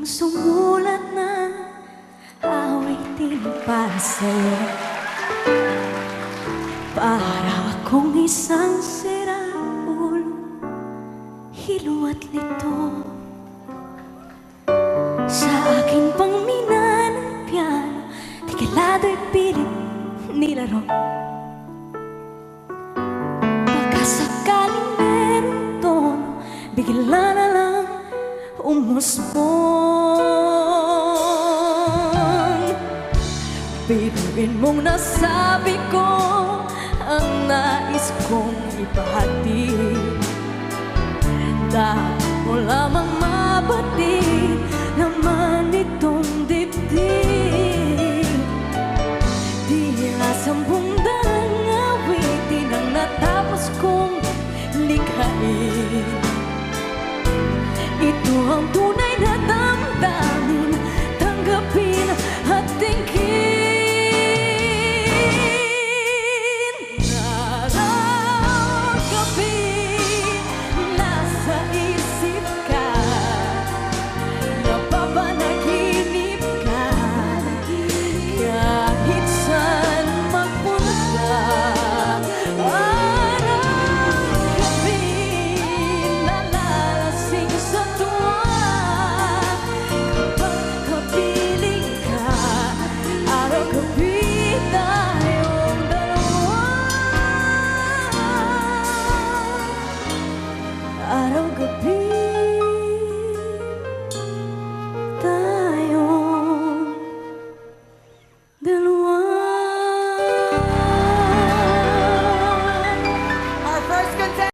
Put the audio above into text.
akong sumulat ng awitin para sa'yo. Para akong isang siraulo, hilo at lito. Sa aking pangmina ng piano, tigilado'y pilit nilaro. Baka sakaling merong tono, bigla na lang umusbong. Biruin mong nasabi ko ang nais kong ipahatid. Dahil mo lamang